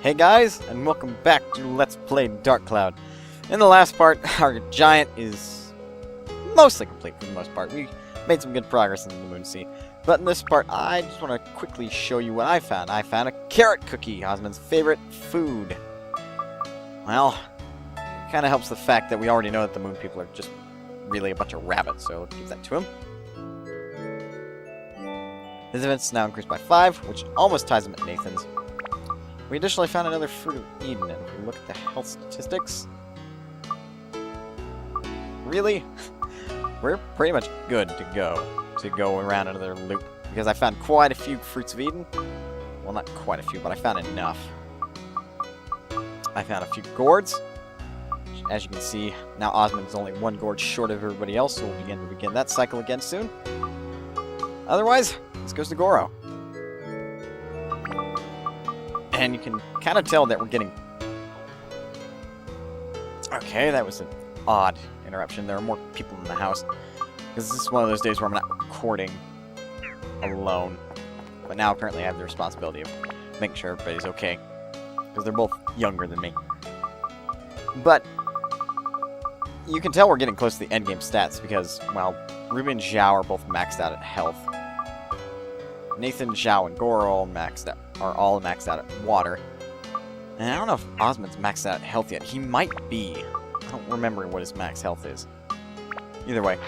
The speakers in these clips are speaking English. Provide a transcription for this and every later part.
Hey guys, and welcome back to Let's Play Dark Cloud. In the last part, our giant is mostly complete for the most part. We made some good progress in the Moon Sea. But in this part, I just want to quickly show you what I found. I found a carrot cookie, Osmond's favorite food. Well, it kind of helps the fact that we already know that the Moon people are just really a bunch of rabbits, so let's give that to him. His event's now increased by 5, which almost ties him at Nathan's. We additionally found another Fruit of Eden, and if we look at the health statistics... Really? We're pretty much good to go around another loop, because I found quite a few Fruits of Eden. Well, not quite a few, but I found enough. I found a few gourds. As you can see, now Osmond's only 1 gourd short of everybody else, so we'll begin that cycle again soon. Otherwise, this goes to Goro. And you can kind of tell that we're getting... Okay, that was an odd interruption. There are more people in the house. Because this is one of those days where I'm not recording alone. But now apparently I have the responsibility of making sure everybody's okay. Because they're both younger than me. But you can tell we're getting close to the endgame stats because, well, Ruby and Zhao are both maxed out at health. Nathan, Zhao, and Goro are all maxed out at water. And I don't know if Osmond's maxed out at health yet. He might be. I don't remember what his max health is. Either way.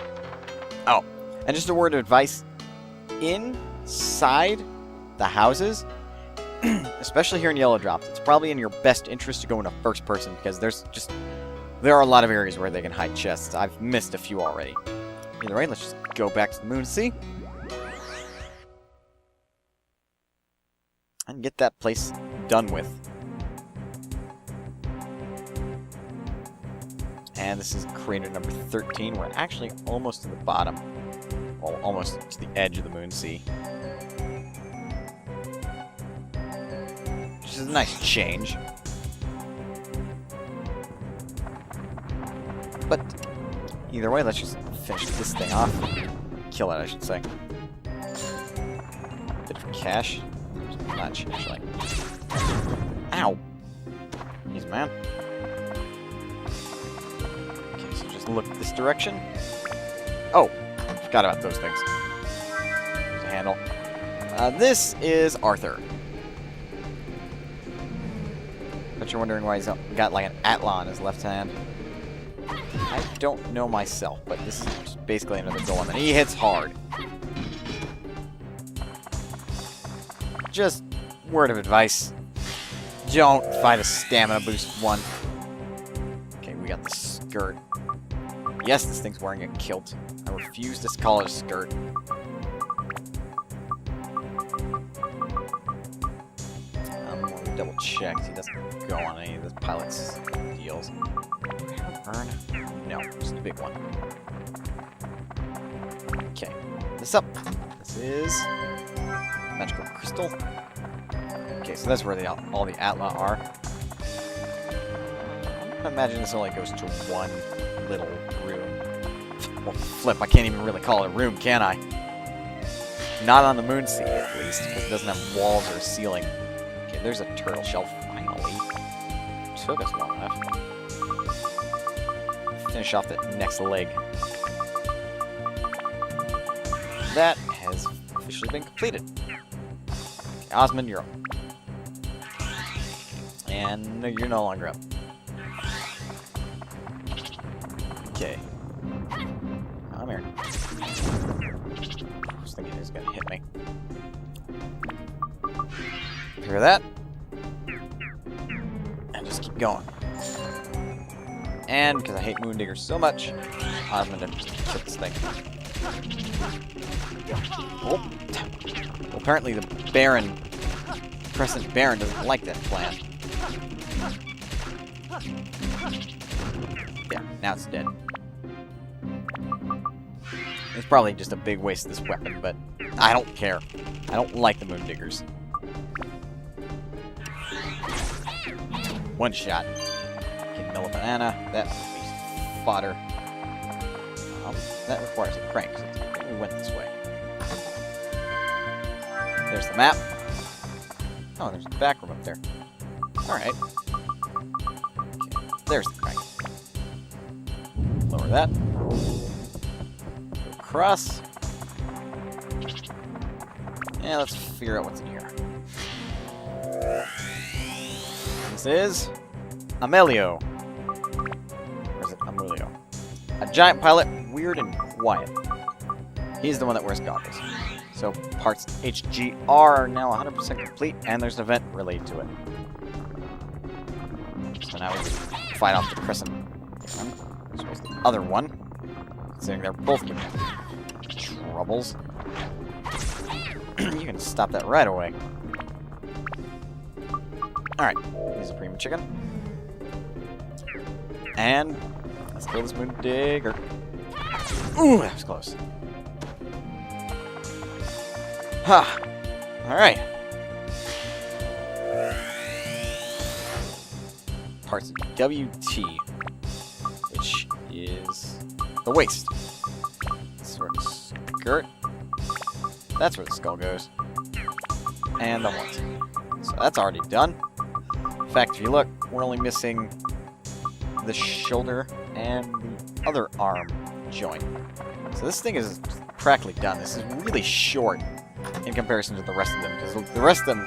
Oh, and just a word of advice. Inside the houses, especially here in Yellow Drops, it's probably in your best interest to go into first person because there are a lot of areas where they can hide chests. I've missed a few already. Either way, let's just go back to the Moon Sea. And get that place done with. And this is crater number 13. We're actually almost to the bottom. Well, almost to the edge of the Moon Sea. Which is a nice change. But either way, let's just finish this thing off. Kill it, I should say. Bit for cash. Much, actually. Ow! Jeez, man. Okay, so just look this direction. Oh! Forgot about those things. There's a handle. This is Arthur. Bet you're wondering why he's got like an atla on his left hand. I don't know myself, but this is just basically another golem, and he hits hard. Just word of advice. Don't fight a stamina boost 1. Okay, we got the skirt. Yes, this thing's wearing a kilt. I refuse to call it a skirt. I'm going to double check. He doesn't go on any of the pilot's deals. Do we have a burn? No, just a big one. Okay, this up. This is magical crystal. Okay, so that's where all the atla are. I imagine this only goes to 1 little room. Well, flip, I can't even really call it a room, can I? Not on the Moon Sea, at least, because it doesn't have walls or a ceiling. Okay, there's a turtle shell, finally. Took us long enough. Finish off that next leg. That has officially been completed. Okay, Osmond, you're up. And no, you're no longer up. Okay. Come here. I was thinking he was gonna hit me. Hear that? And just keep going. And because I hate Moondiggers so much, Osmond had to kill this thing. Oh. Well, apparently the Baron, Crescent Baron, doesn't like that plan. Yeah, now it's dead. It's probably just a big waste of this weapon, but I don't care. I don't like the Moondiggers. 1 shot. Okay, mill a banana. That is fodder. That requires a crank, so we went this way. There's the map. Oh, there's a back room up there. Alright. Okay. There's the crank. Lower that. Across. Yeah, let's figure out what's in here. This is Amelio. Or is it Emilio? A giant pilot, weird and quiet. He's the one that wears goggles. So parts HGR are now 100% complete, and there's an event related to it. So now we can fight off the crescent one. This was the other one. Considering they're both giving troubles. You can stop that right away. Alright, he's a premium chicken. And let's kill this moon digger. Ooh, that was close. Ha! Alright. Parts of WT, which is the waist. Sort of skirt. That's where the skull goes. And the horns. So that's already done. In fact, if you look, we're only missing the shoulder and the other arm joint. So this thing is practically done. This is really short in comparison to the rest of them, because the rest of them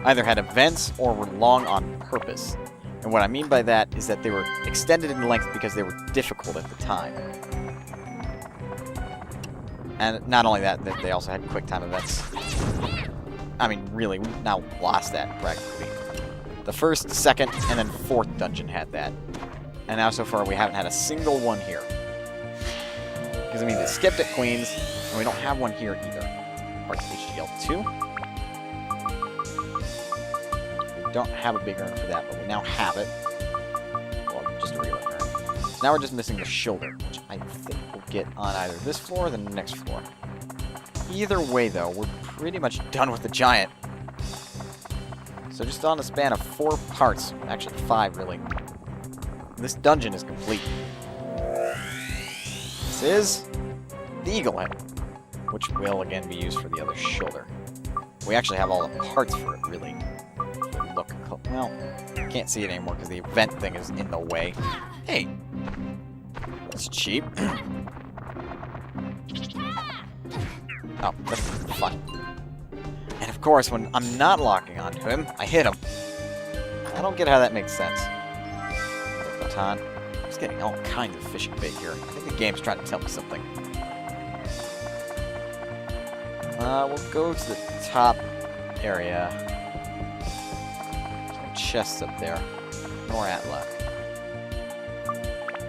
either had events or were long on purpose. And what I mean by that is that they were extended in length because they were difficult at the time. And not only that, they also had quick time events. I mean, really, we've now lost that practically. The first, second, and then fourth dungeon had that. And now so far we haven't had a single one here. Because, I mean, they skipped at Queens, and we don't have one here either. Parts of HGL2. We don't have a big urn for that, but we now have it. Well, just a regular urn. So now we're just missing the shoulder, which I think we'll get on either this floor or the next floor. Either way, though, we're pretty much done with the giant. So just on a span of 4 parts, actually 5, really, this dungeon is complete. This is the eagle head, which will again be used for the other shoulder. We actually have all the parts for it, really. Look, well, can't see it anymore because the event thing is in the way. Hey, that's cheap. Oh, that's fun. And of course, when I'm not locking onto him, I hit him. I don't get how that makes sense. Baton. I'm just getting all kinds of fishing bait here. I think the game's trying to tell me something. We'll go to the top area. Some chests up there. More Atla.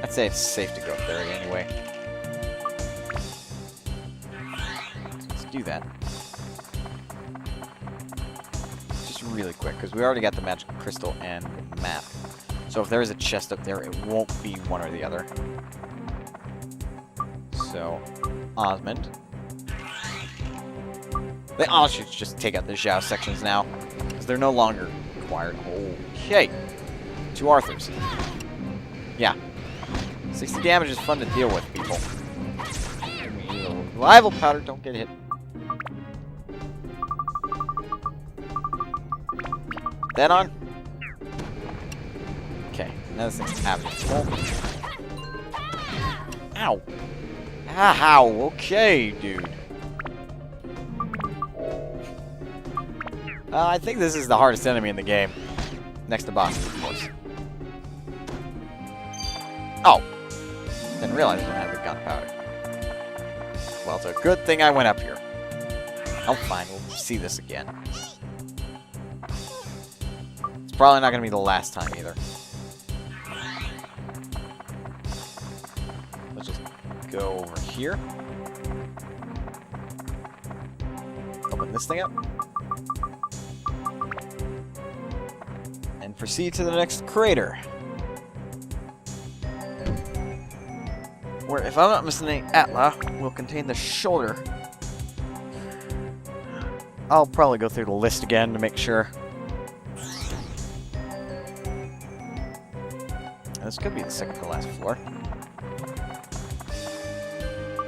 I'd say it's safe to go up there anyway. Let's do that. Just really quick, because we already got the magic crystal and the map. So if there is a chest up there, it won't be one or the other. So, Osmond. They honestly should just take out the Zhao sections now, because they're no longer required. Okay. 2 Arthurs. Yeah. 60 damage is fun to deal with, people. Revival powder, don't get hit. That on? Okay, now this thing's habitable. Ow! Ow! Okay, dude. I think this is the hardest enemy in the game. Next to bosses, of course. Oh! Didn't realize I didn't have the gunpowder. Well, it's a good thing I went up here. Oh, fine. We'll see this again. It's probably not going to be the last time, either. Let's just go over here. Open this thing up. And proceed to the next crater. Where, if I'm not mistaken, Atla will contain the shoulder. I'll probably go through the list again to make sure. This could be the second to last floor.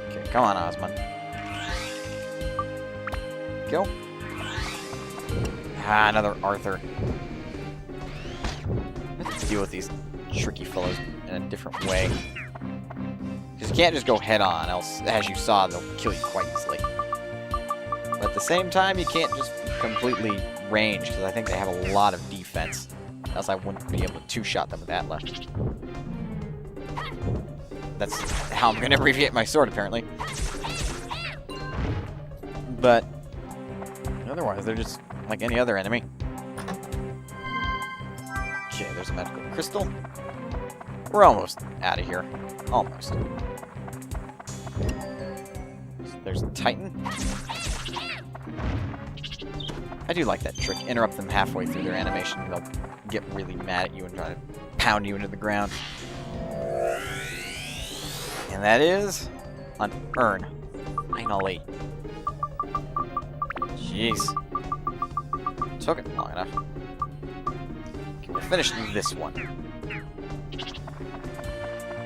Okay, come on, Osmond. Go. Ah, another Arthur. deal with these tricky fellows in a different way. Because you can't just go head on, else, as you saw, they'll kill you quite easily. But at the same time, you can't just be completely ranged, because I think they have a lot of defense. Else I wouldn't be able to two-shot them with that left. That's how I'm going to abbreviate my sword, apparently. But otherwise, they're just like any other enemy. Okay, there's a magical crystal. We're almost out of here. Almost. There's a Titan. I do like that trick. Interrupt them halfway through their animation. They'll get really mad at you and try to pound you into the ground. And that is an urn. Finally. Jeez. Took it long enough. Okay, we'll finish this one. Then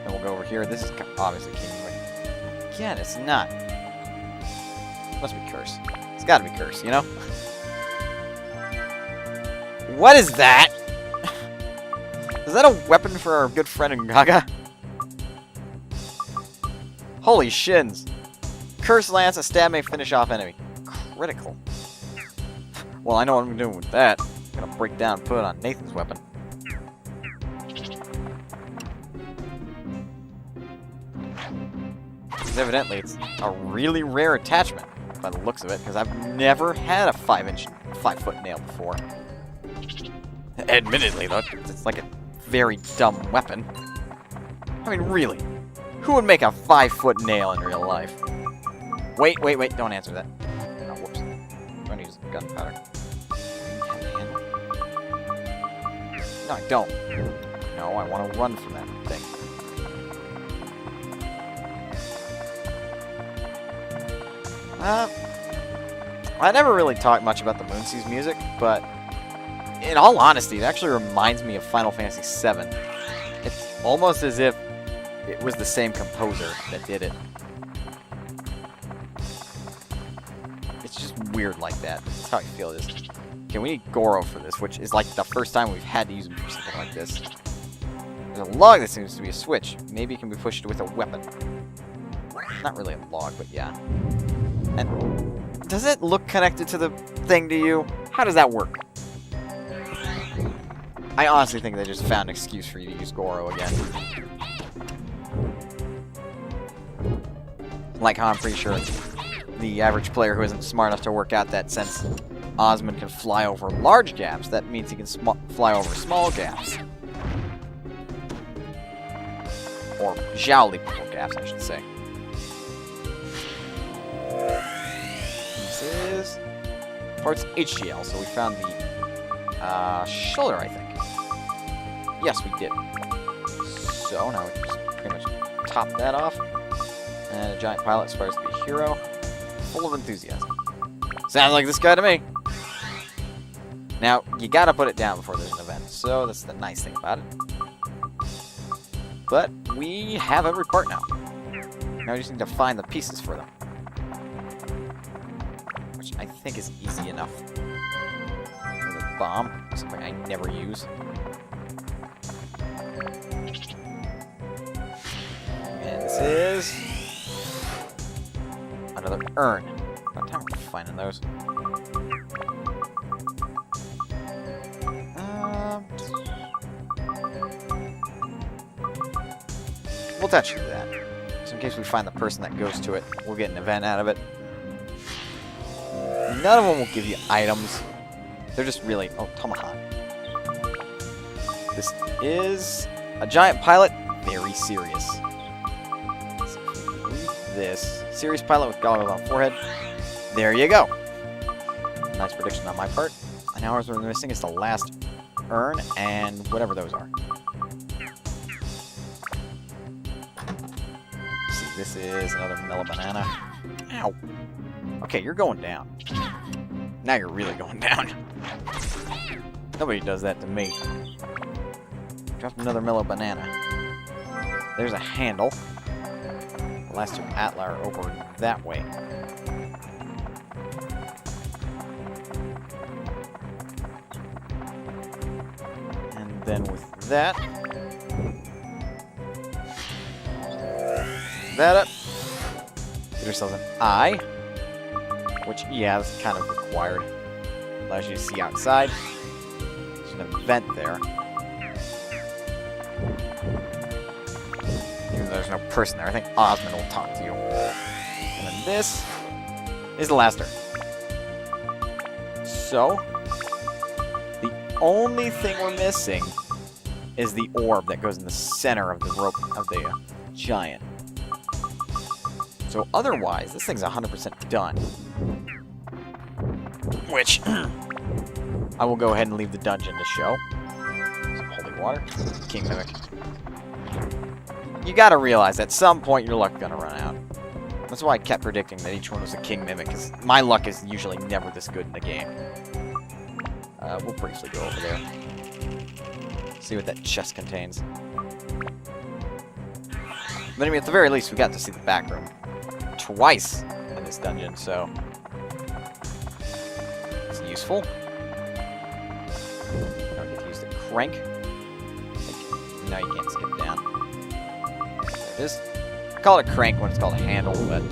we'll go over here. This is obviously King. Again, it's not. Must be cursed. It's gotta be cursed, you know? What is that? Is that a weapon for our good friend Gaga? Holy shins. Curse lance, a stab may finish off enemy. Critical. Well, I know what I'm doing with that. I'm gonna break down and put it on Nathan's weapon. Because evidently it's a really rare attachment by the looks of it, because I've never had a 5-foot nail before. Admittedly, though, it's like a very dumb weapon. I mean, really. Who would make a 5-foot nail in real life? Wait, don't answer that. Oh, whoops. I'm gonna use gunpowder. No, I don't. No, I want to run from that thing. I never really talked much about the Moonsea's music, but in all honesty, it actually reminds me of Final Fantasy VII. It's almost as if it was the same composer that did it. It's just weird like that. That's how I feel this. Okay, we need Goro for this, which is like the first time we've had to use him for something like this. There's a log that seems to be a switch. Maybe it can be pushed with a weapon. Not really a log, but yeah. And does it look connected to the thing to you? How does that work? I honestly think they just found an excuse for you to use Goro again. Like how I'm pretty sure the average player who isn't smart enough to work out that since Osmond can fly over large gaps, that means he can fly over small gaps. Or Zhao-leapable gaps, I should say. This is parts HGL, so we found the shoulder, I think. Yes, we did. So now we can just pretty much top that off. And a giant pilot aspires to be a hero. Full of enthusiasm. Sounds like this guy to me. Now, you gotta put it down before there's an event, so that's the nice thing about it. But we have every part now. Now we just need to find the pieces for them. Which I think is easy enough. Another bomb, something I never use. And this is another urn. About time we're finding those. We'll touch you to that. So in case we find the person that goes to it, we'll get an event out of it. None of them will give you items. They're just really... Oh, Tomahawk. This is a giant pilot. Very serious. So this. Serious pilot with goggles on forehead. There you go. Nice prediction on my part. And now ours we're missing is the last urn and whatever those are. See, this is another mellow banana. Ow. Okay, you're going down. Now you're really going down. Nobody does that to me. Drop another mellow banana. There's a handle. The last two Atla are over that way. And Then with that... that up. Get ourselves an eye. Which, yeah, that's kind of required. Allows you to see outside. There's an event there. Even though there's no person there, I think Osmond will talk to you. And then this is the last turn. So, the only thing we're missing is the orb that goes in the center of the rope of the giant. So otherwise, this thing's 100% done. Which, I will go ahead and leave the dungeon to show. Some holy water. King Mimic. You gotta realize, at some point, your luck's gonna run out. That's why I kept predicting that each one was a King Mimic, because my luck is usually never this good in the game. We'll briefly go over there. See what that chest contains. But I mean, at the very least, we got to see the back room twice in this dungeon, so it's useful. I don't get to use the crank. No, you can't skip down. There it is. I call it a crank when it's called a handle, but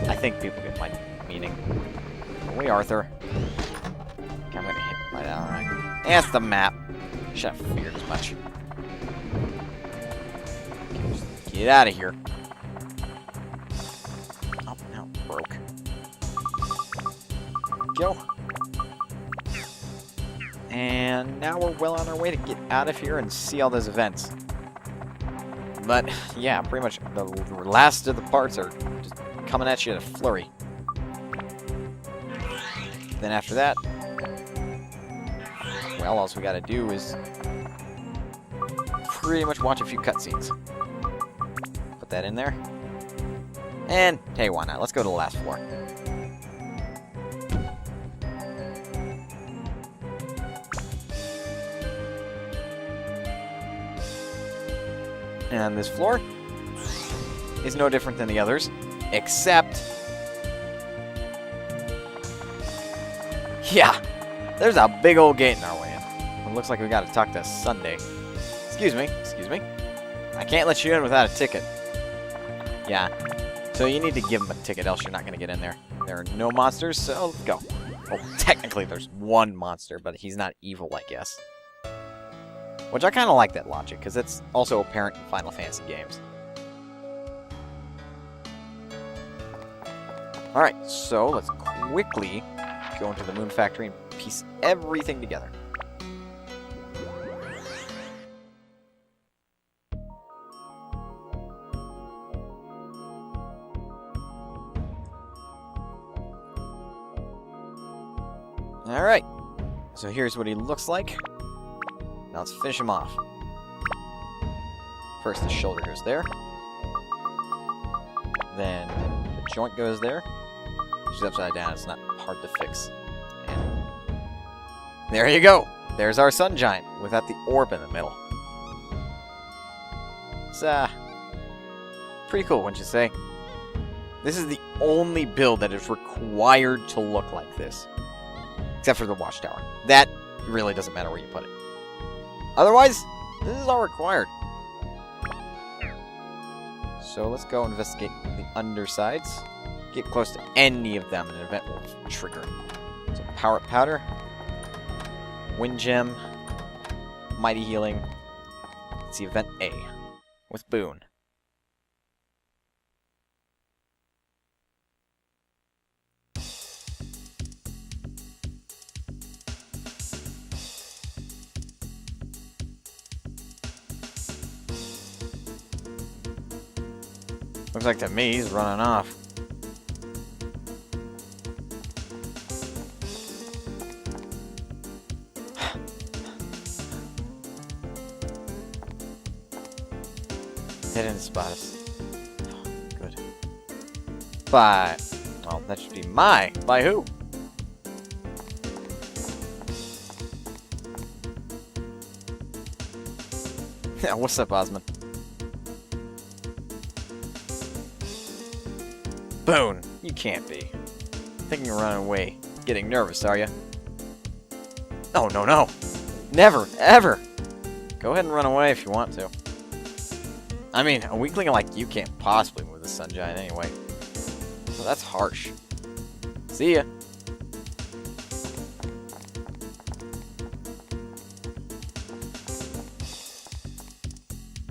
I think people get my meaning. Away, Arthur. Okay, I'm gonna hit right out, alright. That's the map. Should have figured as much. Okay, just get out of here. Oh, now it broke. Go. And now we're well on our way to get out of here and see all those events. But, yeah, pretty much the last of the parts are just coming at you in a flurry. Then after that, well, all we gotta do is pretty much watch a few cutscenes. Put that in there. And, hey, why not? Let's go to the last floor. And this floor is no different than the others, except... yeah, there's a big old gate in our way in. It looks like we gotta talk to Sunday. Excuse me. I can't let you in without a ticket. Yeah, so you need to give him a ticket, else you're not gonna get in there. There are no monsters, so let's go. Oh, technically there's one monster, but he's not evil, I guess. Which I kind of like that logic, because it's also apparent in Final Fantasy games. Alright, so let's quickly go into the Moon Factory and piece everything together. Alright, so here's what he looks like. Now let's finish him off. First the shoulder goes there. Then the joint goes there. She's upside down, it's not hard to fix. And there you go! There's our sun giant, without the orb in the middle. It's, pretty cool, wouldn't you say? This is the only build that is required to look like this. Except for the watchtower. That really doesn't matter where you put it. Otherwise, this is all required. So let's go investigate the undersides. Get close to any of them and an event will trigger. So power up powder. Wind gem. Mighty healing. Let's see event A. With Boone. Looks like to me he's running off. They didn't spot us. Good. But, well, that should be my. By who? Yeah, what's up, Osmond? Boone, you can't be. Thinking of running away. Getting nervous, are you? Oh, no. Never, ever. Go ahead and run away if you want to. I mean, a weakling like you can't possibly move the Sun Giant anyway. So that's harsh. See ya.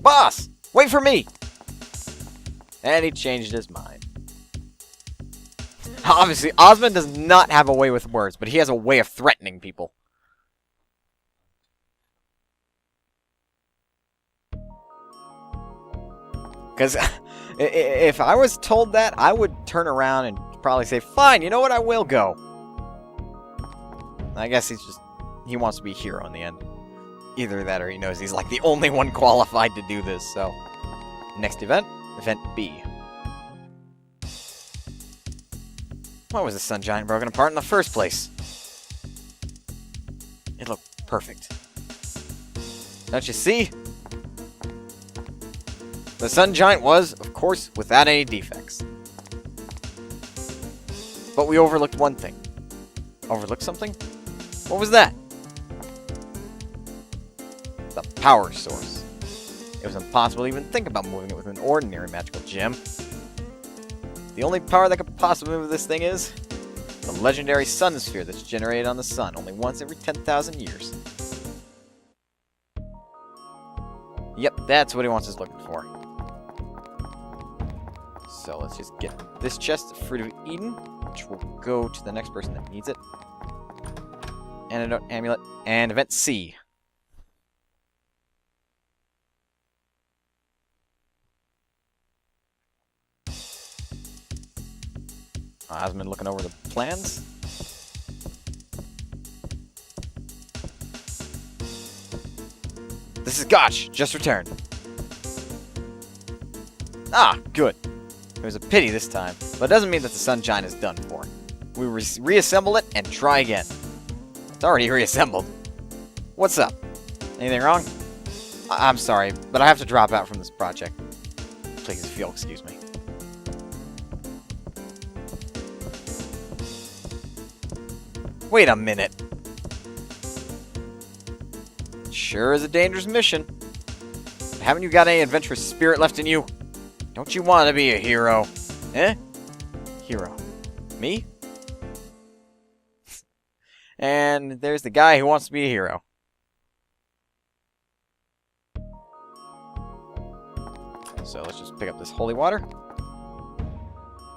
Boss! Wait for me! And he changed his mind. Obviously, Osmond does not have a way with words, but he has a way of threatening people. Because if I was told that, I would turn around and probably say, fine, you know what, I will go. I guess he wants to be a hero in the end. Either that or he knows he's like the only one qualified to do this, so. Next event, Event B. Why was the Sun Giant broken apart in the first place? It looked perfect. Don't you see? The Sun Giant was, of course, without any defects. But we overlooked one thing. Overlooked something? What was that? The power source. It was impossible to even think about moving it with an ordinary magical gem. The only power that could possibly move this thing is the legendary sun sphere that's generated on the sun only once every 10,000 years. Yep, that's what he wants us looking for. So let's just get this chest of Fruit of Eden, which will go to the next person that needs it. Antidote Amulet, and Event C. Osmond looking over the plans. This is Gotch, just returned. Ah, good. It was a pity this time, but it doesn't mean that the Sun Giant is done for. We reassemble it and try again. It's already reassembled. What's up? Anything wrong? I'm sorry, but I have to drop out from this project. Please, if you'll excuse me. Wait a minute. Sure is a dangerous mission. But haven't you got any adventurous spirit left in you? Don't you want to be a hero? Eh? Hero. Me? And there's the guy who wants to be a hero. So let's just pick up this holy water.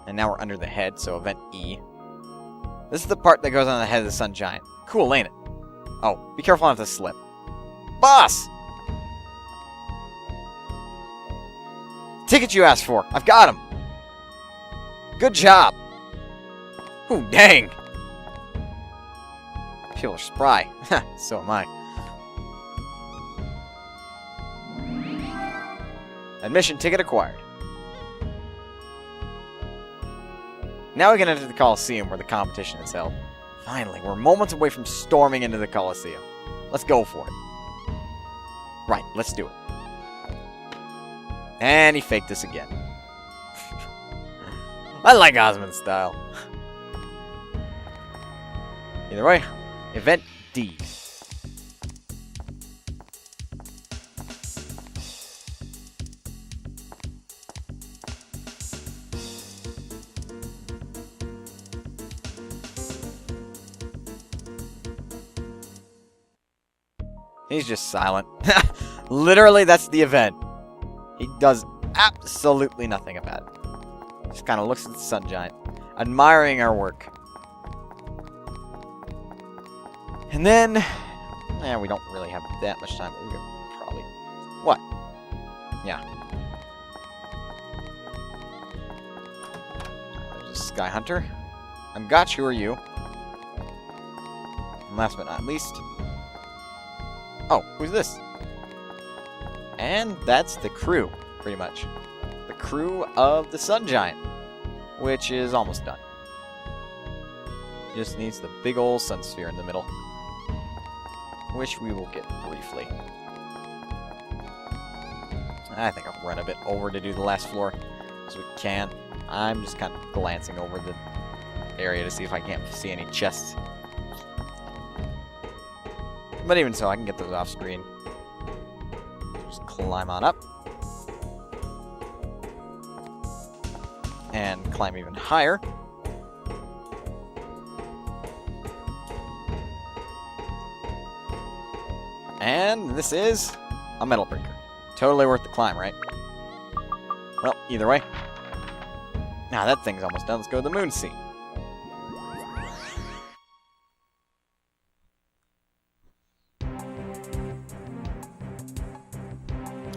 And now we're under the head, so Event E. This is the part that goes on the head of the Sun Giant. Cool, ain't it? Oh, be careful not to slip. Boss! Ticket you asked for. I've got him. Good job. Ooh, dang. People are spry. So am I. Admission ticket acquired. Now we can enter the Coliseum where the competition is held. Finally, we're moments away from storming into the Coliseum. Let's go for it. Right, let's do it. And he faked us again. I like Osmond's style. Either way, Event D. He's just silent. Literally, that's the event. He does absolutely nothing about it. Just kind of looks at the Sun Giant, admiring our work. And then, we don't really have that much time. We could probably... What? Yeah. There's a Sky Hunter. I'm Gotch, who are you? And last but not least... Oh, who's this? And that's the crew, pretty much. The crew of the Sun Giant, which is almost done. Just needs the big old sun sphere in the middle, which we will get briefly. I think I'll run a bit over to do the last floor as we can. I'm just kind of glancing over the area to see if I can't see any chests. But even so, I can get those off screen. Just climb on up. And climb even higher. And this is a metal breaker. Totally worth the climb, right? Well, either way. Now that thing's almost done. Let's go to the moon sea.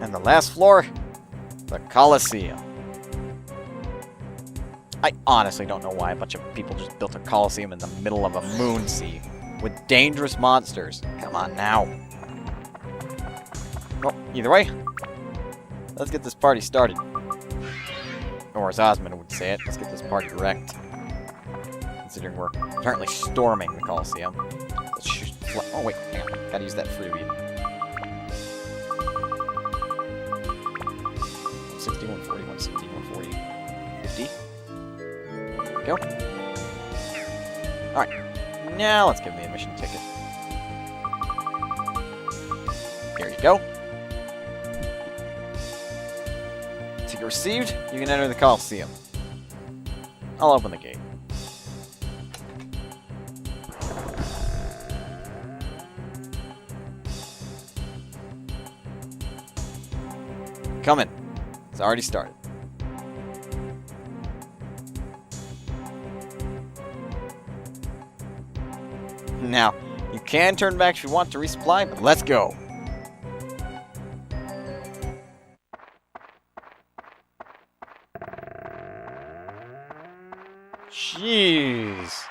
And the last floor, the Colosseum. I honestly don't know why a bunch of people just built a Colosseum in the middle of a moon sea with dangerous monsters. Come on now. Well, either way, let's get this party started. Or as Osmond would say it, let's get this party wrecked. Considering we're apparently storming the Colosseum. Let's shoot. Oh wait, hang on. Gotta use that freebie. 60, 140, 160, 140, 50. There we go. Alright. Now let's give him the admission ticket. Here you go. Ticket received. You can enter the Colosseum. I'll open the gate. Come in. It's already started. Now, you can turn back if you want to resupply, but let's go. Jeez.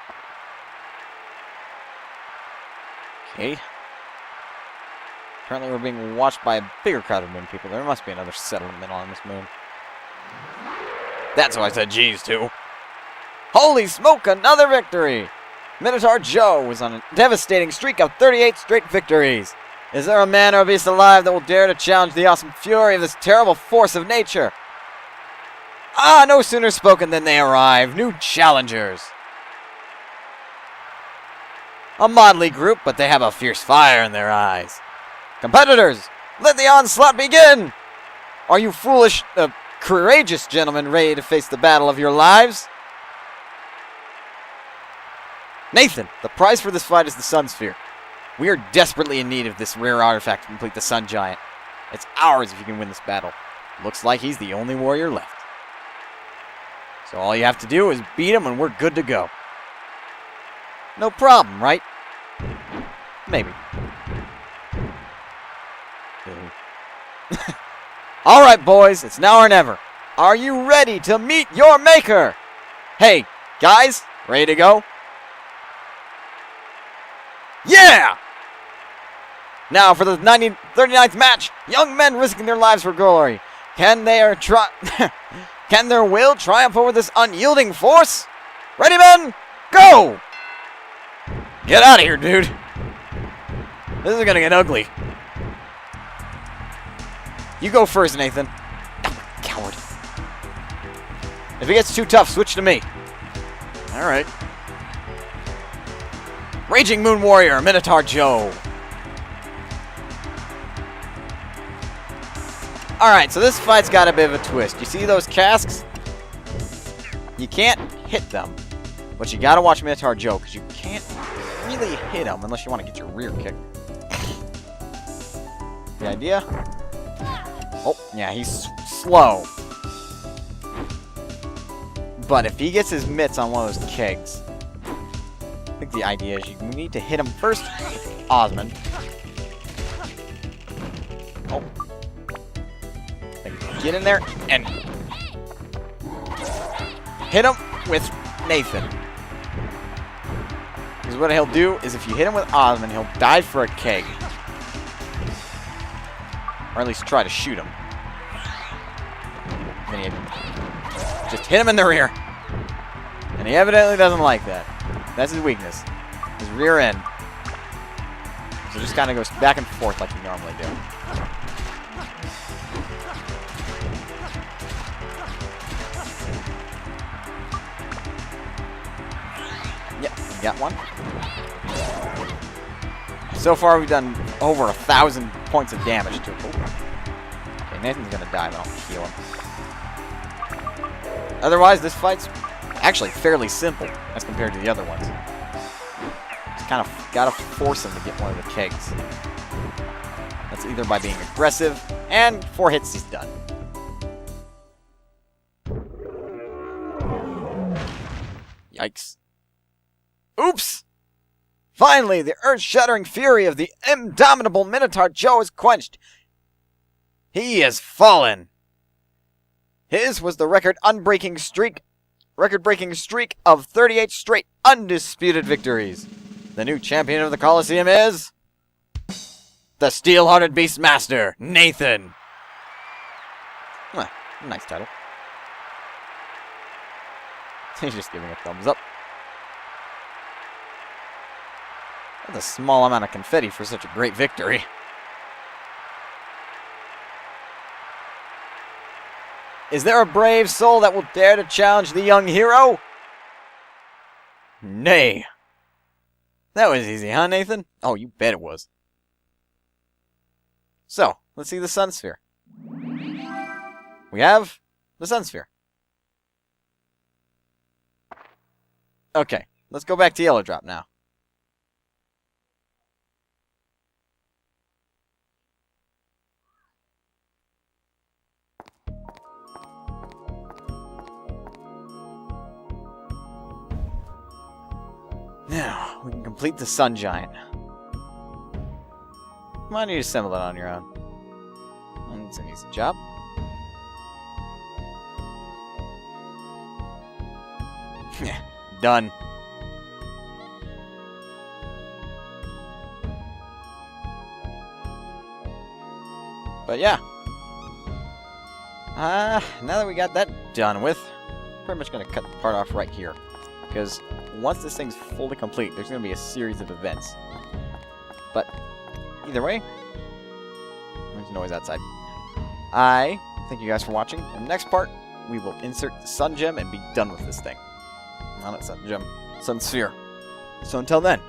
Okay. Apparently we're being watched by a bigger crowd of moon people. There must be another settlement on this moon. That's why I said jeez, too. Holy smoke, another victory! Minotaur Joe is on a devastating streak of 38 straight victories. Is there a man or a beast alive that will dare to challenge the awesome fury of this terrible force of nature? Ah, no sooner spoken than they arrive. New challengers. A motley group, but they have a fierce fire in their eyes. Competitors, let the onslaught begin! Are you foolish, courageous gentlemen ready to face the battle of your lives? Nathan, the prize for this fight is the Sun Sphere. We are desperately in need of this rare artifact to complete the Sun Giant. It's ours if you can win this battle. Looks like he's the only warrior left. So all you have to do is beat him and we're good to go. No problem, right? Maybe. Alright, boys, it's now or never. Are you ready to meet your maker? Hey, guys, ready to go? Yeah! Now for the 39th match, young men risking their lives for glory. Can their will triumph over this unyielding force? Ready, men? Go! Get out of here, dude. This is gonna get ugly. You go first, Nathan. Coward. If it gets too tough, switch to me. Alright. Raging Moon Warrior, Minotaur Joe. Alright, so this fight's got a bit of a twist. You see those casks? You can't hit them. But you gotta watch Minotaur Joe, because you can't really hit him unless you want to get your rear kicked. The idea? Oh, yeah, he's slow. But if he gets his mitts on one of those kegs, I think the idea is you need to hit him first with Osmond. Oh. Then get in there and hit him with Nathan. Because what he'll do is if you hit him with Osmond, he'll dive for a keg. Or at least try to shoot him. Then you just hit him in the rear. And he evidently doesn't like that. That's his weakness. His rear end. So just kind of goes back and forth like you normally do. Yep, got one. So far we've done over 1,000 points of damage to him. Nathan's gonna die, but I'll heal him. Otherwise, this fight's actually fairly simple as compared to the other ones. Just kind of gotta force him to get one of the kegs. That's either by being aggressive, and 4 hits, he's done. Yikes. Oops! Finally, the earth-shattering fury of the indomitable Minotaur Joe is quenched. He has fallen. His was the record-breaking streak of 38 straight undisputed victories. The new champion of the Colosseum is the Steel-Hearted Beastmaster, Nathan. Nice title. He's just giving a thumbs up. That's a small amount of confetti for such a great victory. Is there a brave soul that will dare to challenge the young hero? Nay. That was easy, huh, Nathan? Oh, you bet it was. So, let's see the Sun Sphere. We have the Sun Sphere. Okay, let's go back to Yellow Drop now. Now, we can complete the Sun Giant. Why don't you assemble it on your own? It's an easy job. Done. But yeah. Now that we got that done with, pretty much going to cut the part off right here. Because once this thing's fully complete, there's going to be a series of events. But either way, there's noise outside. I thank you guys for watching. In the next part, we will insert the Sun Gem and be done with this thing. Not a Sun Gem, Sun Sphere. So until then,